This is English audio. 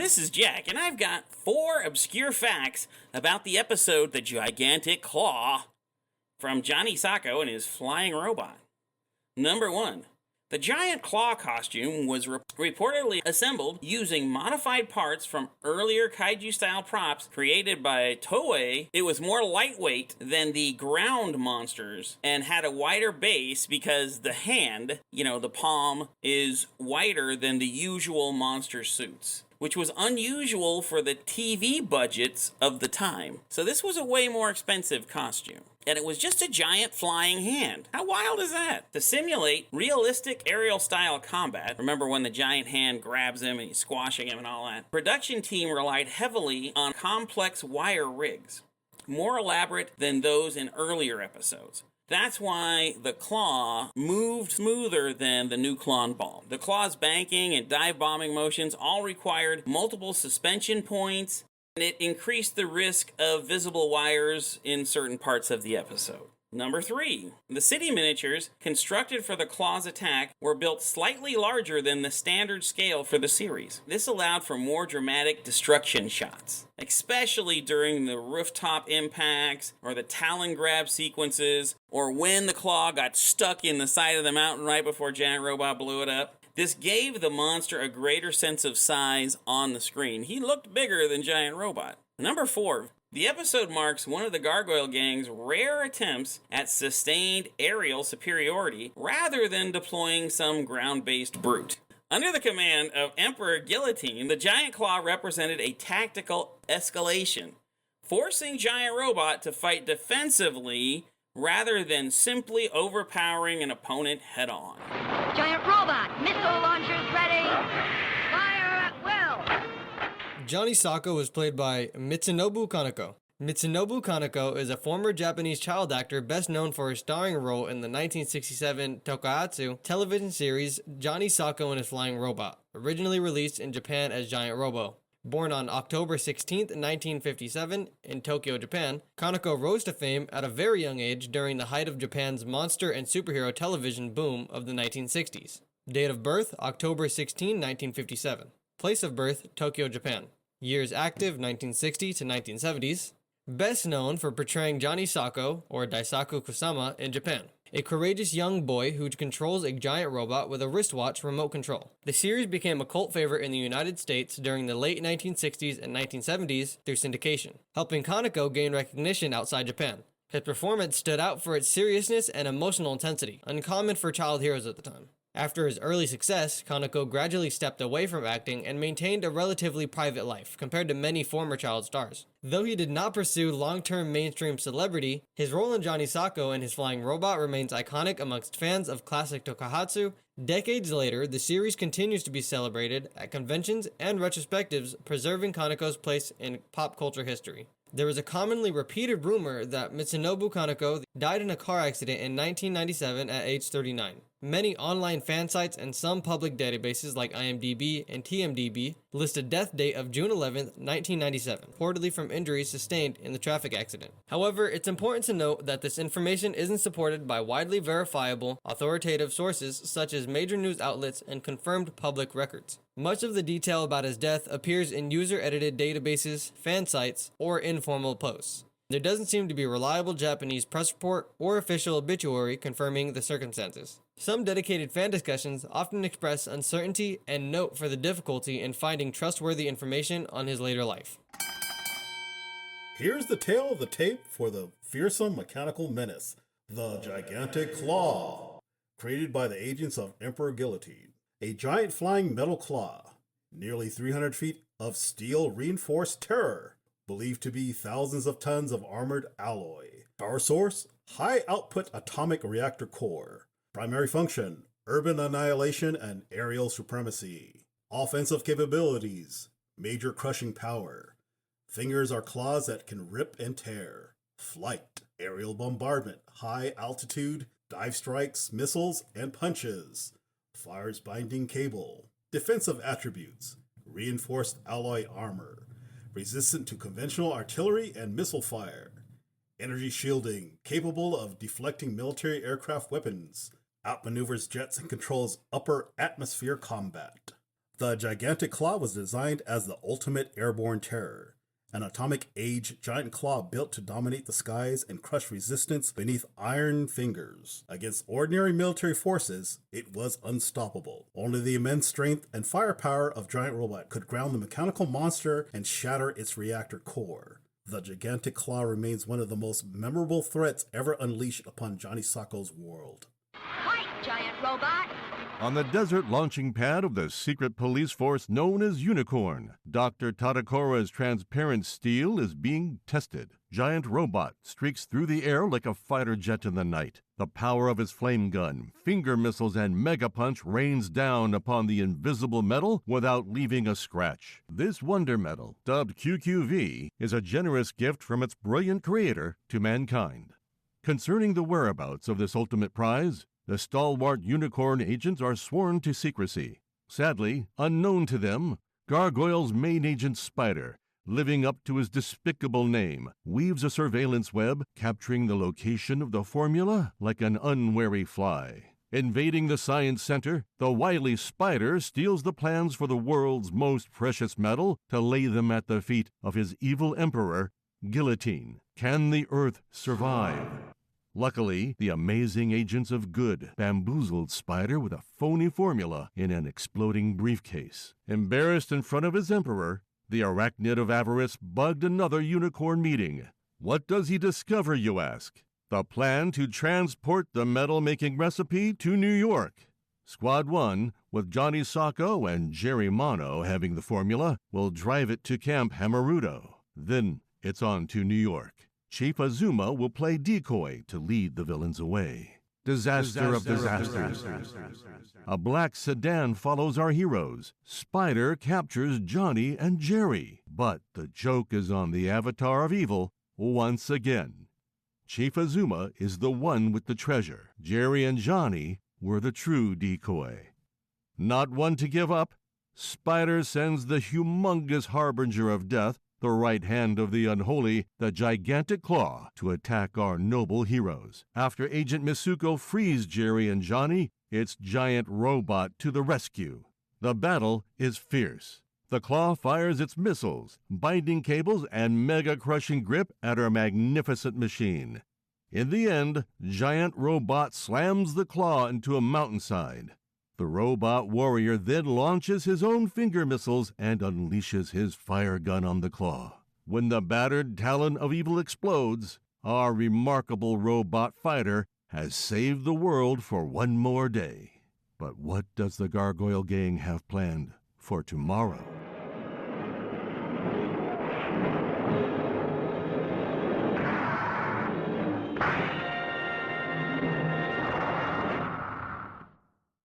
This is Jack, and I've got 4 obscure facts about the episode The Gigantic Claw from Johnny Sokko and his flying robot. Number 1. The giant claw costume was reportedly assembled using modified parts from earlier kaiju-style props created by Toei. It was more lightweight than the ground monsters and had a wider base because the hand, the palm, is wider than the usual monster suits, which was unusual for the TV budgets of the time. So this was a way more expensive costume. And it was just a giant flying hand. How wild is that? To simulate realistic aerial-style combat, remember when the giant hand grabs him and he's squashing him and all that, production team relied heavily on complex wire rigs, more elaborate than those in earlier episodes. That's why the claw moved smoother than the new Klon ball. The claw's banking and dive bombing motions all required multiple suspension points, and it increased the risk of visible wires in certain parts of the episode. Number 3. The city miniatures constructed for the claw's attack were built slightly larger than the standard scale for the series. This allowed for more dramatic destruction shots, especially during the rooftop impacts or the talon grab sequences, or when the claw got stuck in the side of the mountain right before Giant Robot blew it up. This gave the monster a greater sense of size on the screen. He looked bigger than Giant Robot. Number 4. The episode marks one of the Gargoyle Gang's rare attempts at sustained aerial superiority rather than deploying some ground-based brute. Under the command of Emperor Guillotine, the Giant Claw represented a tactical escalation, forcing Giant Robot to fight defensively rather than simply overpowering an opponent head-on. Giant Robot, missile launchers ready! Fire at will! Johnny Sokko was played by Mitsunobu Kaneko. Mitsunobu Kaneko is a former Japanese child actor best known for his starring role in the 1967 tokusatsu television series Johnny Sokko and His Flying Robot, originally released in Japan as Giant Robo. Born on October 16, 1957, in Tokyo, Japan, Kaneko rose to fame at a very young age during the height of Japan's monster and superhero television boom of the 1960s. Date of birth, October 16, 1957. Place of birth, Tokyo, Japan. Years active, 1960 to 1970s. Best known for portraying Johnny Sokko, or Daisaku Kusama, in Japan, a courageous young boy who controls a giant robot with a wristwatch remote control. The series became a cult favorite in the United States during the late 1960s and 1970s through syndication, helping Kaneko gain recognition outside Japan. His performance stood out for its seriousness and emotional intensity, uncommon for child heroes at the time. After his early success, Kaneko gradually stepped away from acting and maintained a relatively private life compared to many former child stars. Though he did not pursue long-term mainstream celebrity, his role in Johnny Sokko and His Flying Robot remains iconic amongst fans of classic tokusatsu. Decades later, the series continues to be celebrated at conventions and retrospectives, preserving Kaneko's place in pop culture history. There is a commonly repeated rumor that Mitsunobu Kaneko died in a car accident in 1997 at age 39. Many online fan sites and some public databases like IMDb and TMDb list a death date of June 11, 1997, reportedly from injuries sustained in the traffic accident. However, it's important to note that this information isn't supported by widely verifiable, authoritative sources such as major news outlets and confirmed public records. Much of the detail about his death appears in user-edited databases, fan sites, or informal posts. There doesn't seem to be a reliable Japanese press report or official obituary confirming the circumstances. Some dedicated fan discussions often express uncertainty and note for the difficulty in finding trustworthy information on his later life. Here's the tale of the tape for the fearsome mechanical menace, the Gigantic Claw, created by the agents of Emperor Guillotine. A giant flying metal claw, nearly 300 feet of steel reinforced terror, believed to be thousands of tons of armored alloy. Power source, high output atomic reactor core. Primary function, urban annihilation and aerial supremacy. Offensive capabilities, major crushing power. Fingers are claws that can rip and tear. Flight, aerial bombardment, high altitude, dive strikes, missiles, and punches. Fires binding cable. Defensive attributes, reinforced alloy armor. Resistant to conventional artillery and missile fire. Energy shielding, capable of deflecting military aircraft weapons. Outmaneuvers jets and controls upper atmosphere combat. The gigantic claw was designed as the ultimate airborne terror, an atomic-age giant claw built to dominate the skies and crush resistance beneath iron fingers. Against ordinary military forces, it was unstoppable. Only the immense strength and firepower of Giant Robot could ground the mechanical monster and shatter its reactor core. The gigantic claw remains one of the most memorable threats ever unleashed upon Johnny Sokko's world. Fight, giant robot! On the desert launching pad of the secret police force known as Unicorn, Dr. Tadakora's transparent steel is being tested. Giant Robot streaks through the air like a fighter jet in the night. The power of his flame gun, finger missiles, and mega punch rains down upon the invisible metal without leaving a scratch. This wonder metal, dubbed QQV, is a generous gift from its brilliant creator to mankind. Concerning the whereabouts of this ultimate prize, the stalwart Unicorn agents are sworn to secrecy. Sadly, unknown to them, Gargoyle's main agent Spider, living up to his despicable name, weaves a surveillance web, capturing the location of the formula like an unwary fly. Invading the science center, the wily Spider steals the plans for the world's most precious metal to lay them at the feet of his evil emperor, Guillotine. Can the Earth survive? Luckily, the amazing agents of good bamboozled Spider with a phony formula in an exploding briefcase. Embarrassed in front of his emperor, the arachnid of avarice bugged another Unicorn meeting. What does he discover, you ask? The plan to transport the metal-making recipe to New York. Squad 1, with Johnny Sokko and Jerry Mono having the formula, will drive it to Camp Hamarudo. Then it's on to New York. Chief Azuma will play decoy to lead the villains away. Disaster of disasters. A black sedan follows our heroes. Spider captures Johnny and Jerry. But the joke is on the avatar of evil once again. Chief Azuma is the one with the treasure. Jerry and Johnny were the true decoy. Not one to give up, Spider sends the humongous harbinger of death, the right hand of the unholy, the gigantic claw, to attack our noble heroes. After Agent Misuko frees Jerry and Johnny, it's Giant Robot to the rescue. The battle is fierce. The claw fires its missiles, binding cables, and mega-crushing grip at our magnificent machine. In the end, Giant Robot slams the claw into a mountainside. The robot warrior then launches his own finger missiles and unleashes his fire gun on the claw. When the battered talon of evil explodes, our remarkable robot fighter has saved the world for one more day. But what does the Gargoyle Gang have planned for tomorrow?